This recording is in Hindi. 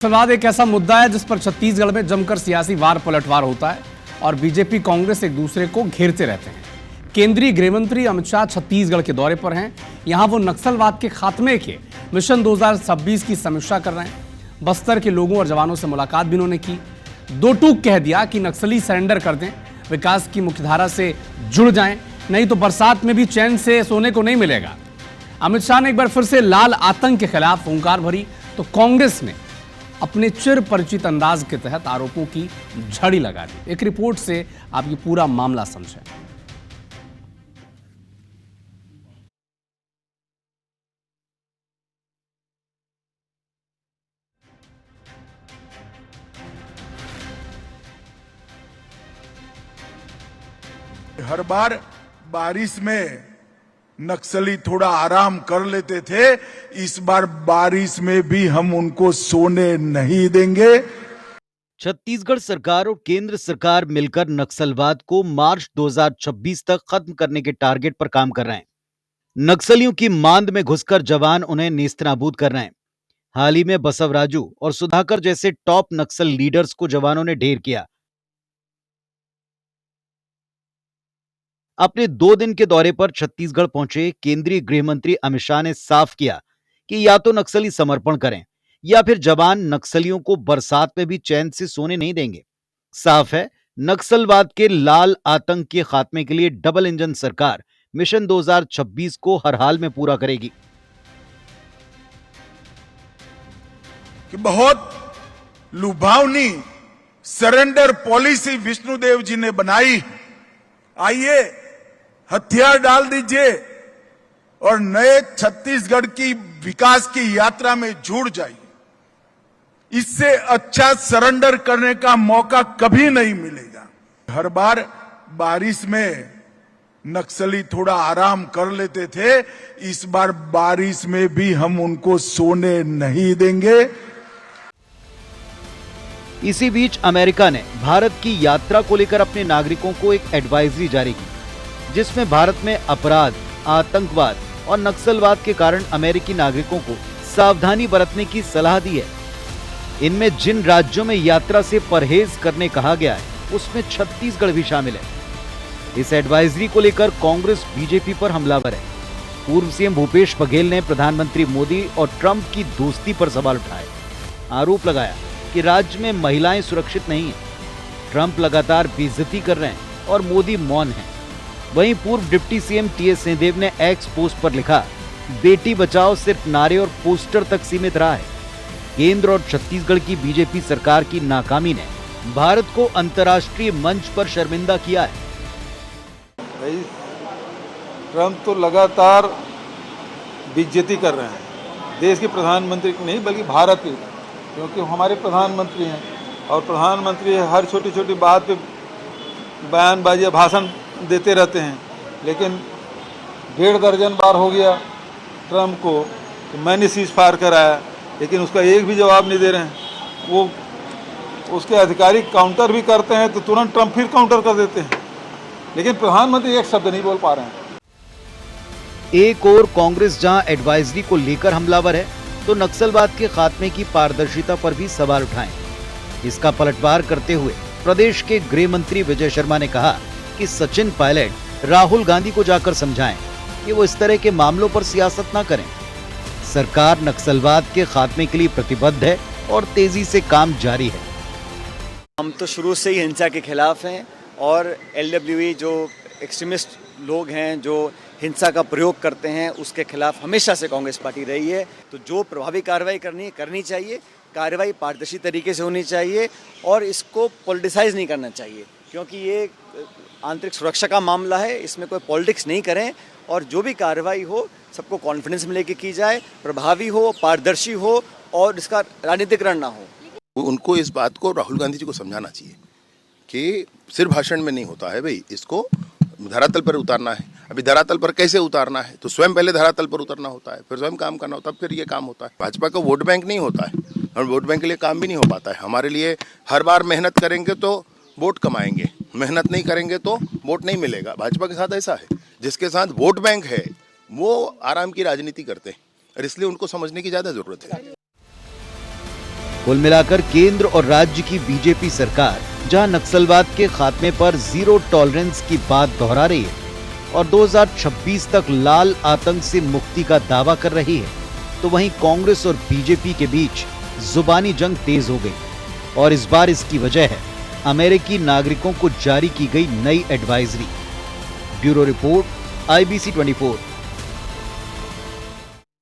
नक्सलवाद एक ऐसा मुद्दा है जिस पर छत्तीसगढ़ में जमकर सियासी वार पलटवार होता है और बीजेपी कांग्रेस एक दूसरे को घेरते रहते हैं। केंद्रीय गृहमंत्री अमित शाह छत्तीसगढ़ के दौरे पर हैं। यहां वो नक्सलवाद के खात्मे के मिशन 2026 की समीक्षा कर रहे हैं। बस्तर के लोगों और जवानों से मुलाकात भी उन्होंने की। दो टूक कह दिया कि नक्सली सरेंडर कर दें, विकास की मुख्यधारा से जुड़ जाएं, नहीं तो बरसात में भी चैन से सोने को नहीं मिलेगा। अमित शाह ने एक बार फिर से लाल आतंक के खिलाफ हुंकार भरी तो कांग्रेस ने अपने चिर परिचित अंदाज के तहत आरोपों की झड़ी लगा दी। एक रिपोर्ट से आप ये पूरा मामला समझें। हर बार बारिश में नक्सली थोड़ा आराम कर लेते थे, इस बार बारिश में भी हम उनको सोने नहीं देंगे। छत्तीसगढ़ सरकार और केंद्र सरकार मिलकर नक्सलवाद को मार्च 2026 तक खत्म करने के टारगेट पर काम कर रहे हैं। नक्सलियों की मांद में घुसकर जवान उन्हें नेस्तनाबूद कर रहे हैं। हाल ही में बसवराजू और सुधाकर जैसे टॉप नक्सल लीडर्स को जवानों ने ढेर किया। अपने 2 दिन के दौरे पर छत्तीसगढ़ पहुंचे केंद्रीय गृहमंत्री अमित शाह ने साफ किया कि या तो नक्सली समर्पण करें या फिर जवान नक्सलियों को बरसात में भी चैन से सोने नहीं देंगे। साफ है, नक्सलवाद के लाल आतंक के खात्मे के लिए डबल इंजन सरकार मिशन 2026 को हर हाल में पूरा करेगी। कि बहुत लुभावनी सरेंडर पॉलिसी विष्णुदेव जी ने बनाई। आइए हथियार डाल दीजिए और नए छत्तीसगढ़ की विकास की यात्रा में जुड़ जाइए। इससे अच्छा सरेंडर करने का मौका कभी नहीं मिलेगा। हर बार बारिश में नक्सली थोड़ा आराम कर लेते थे, इस बार बारिश में भी हम उनको सोने नहीं देंगे। इसी बीच अमेरिका ने भारत की यात्रा को लेकर अपने नागरिकों को एक एडवाइजरी जारी की, जिसमें भारत में अपराध, आतंकवाद और नक्सलवाद के कारण अमेरिकी नागरिकों को सावधानी बरतने की सलाह दी है। इनमें जिन राज्यों में यात्रा से परहेज करने कहा गया है, उसमें छत्तीसगढ़ भी शामिल है। इस एडवाइजरी को लेकर कांग्रेस बीजेपी पर हमलावर है। पूर्व सीएम भूपेश बघेल ने प्रधानमंत्री मोदी और ट्रंप की दोस्ती पर सवाल उठाए। आरोप लगाया कि राज्य में महिलाएं सुरक्षित नहीं हैं। ट्रंप लगातार बेइज्जती कर रहे हैं और मोदी मौन हैं। वहीं पूर्व डिप्टी सीएम टीएस सिंहदेव ने एक्स पोस्ट पर लिखा, बेटी बचाओ सिर्फ नारे और पोस्टर तक सीमित रहा है। केंद्र और छत्तीसगढ़ की बीजेपी सरकार की नाकामी ने भारत को अंतर्राष्ट्रीय मंच पर शर्मिंदा किया है। भाई ट्रंप तो लगातार बेइज्जती कर रहे हैं देश के प्रधानमंत्री की नहीं बल्कि भारत की, क्योंकि हमारे प्रधानमंत्री हैं और प्रधानमंत्री हर छोटी छोटी बात पे बयानबाजी भाषण देते रहते हैं। लेकिन 1.5 दर्जन बार हो गया ट्रंप को कि मैंने सीज फायर कराया, लेकिन उसका एक भी जवाब नहीं दे रहे हैं। वो उसके अधिकारी काउंटर भी करते हैं तो तुरंत ट्रंप फिर काउंटर कर देते हैं, लेकिन प्रधानमंत्री एक शब्द नहीं बोल पा रहे हैं। एक और कांग्रेस जहां एडवाइजरी को लेकर हमलावर है, तो नक्सलवाद के खात्मे की पारदर्शिता पर भी सवाल उठाएं। इसका पलटवार करते हुए प्रदेश के गृह मंत्री विजय शर्मा ने कहा कि सचिन पायलट राहुल गांधी को जाकर समझाएं कि वो इस तरह के मामलों पर सियासत न करें। सरकार नक्सलवाद के खात्मे के लिए प्रतिबद्ध है और तेजी से काम जारी है। हम तो शुरू से ही हिंसा के खिलाफ हैं और LWE जो एक्सट्रीमिस्ट लोग हैं जो हिंसा का प्रयोग करते हैं, उसके खिलाफ हमेशा से कांग्रेस पार्टी रही है। तो जो प्रभावी कार्रवाई करनी चाहिए, कार्रवाई पारदर्शी तरीके से होनी चाहिए और इसको पॉलिटिसाइज नहीं करना चाहिए, क्योंकि ये आंतरिक सुरक्षा का मामला है। इसमें कोई पॉलिटिक्स नहीं करें और जो भी कार्रवाई हो सबको कॉन्फिडेंस में लेके की जाए, प्रभावी हो, पारदर्शी हो और इसका राजनीतिकरण ना हो। उनको इस बात को राहुल गांधी जी को समझाना चाहिए कि सिर्फ भाषण में नहीं होता है भाई, इसको धरातल पर उतारना है। अभी धरातल पर कैसे उतारना है, तो स्वयं पहले धरातल पर उतरना होता है, फिर स्वयं काम करना होता है, फिर ये काम होता है। भाजपा का वोट बैंक नहीं होता है और वोट बैंक के लिए काम भी नहीं हो पाता है। हमारे लिए हर बार मेहनत करेंगे तो वोट कमाएंगे, मेहनत नहीं करेंगे तो वोट नहीं मिलेगा। भाजपा के साथ ऐसा है, जिसके साथ वोट बैंक है वो आराम की राजनीति करते हैं और इसलिए उनको समझने की ज्यादा जरूरत है। कुल मिलाकर केंद्र और राज्य की बीजेपी सरकार जहां नक्सलवाद के खात्मे पर जीरो टॉलरेंस की बात दोहरा रही है और 2026 तक लाल आतंक से मुक्ति का दावा कर रही है, तो वहीं कांग्रेस और बीजेपी के बीच जुबानी जंग तेज हो गई और इस बार इसकी वजह है अमेरिकी नागरिकों को जारी की गई नई एडवाइजरी। Bureau report, IBC 24।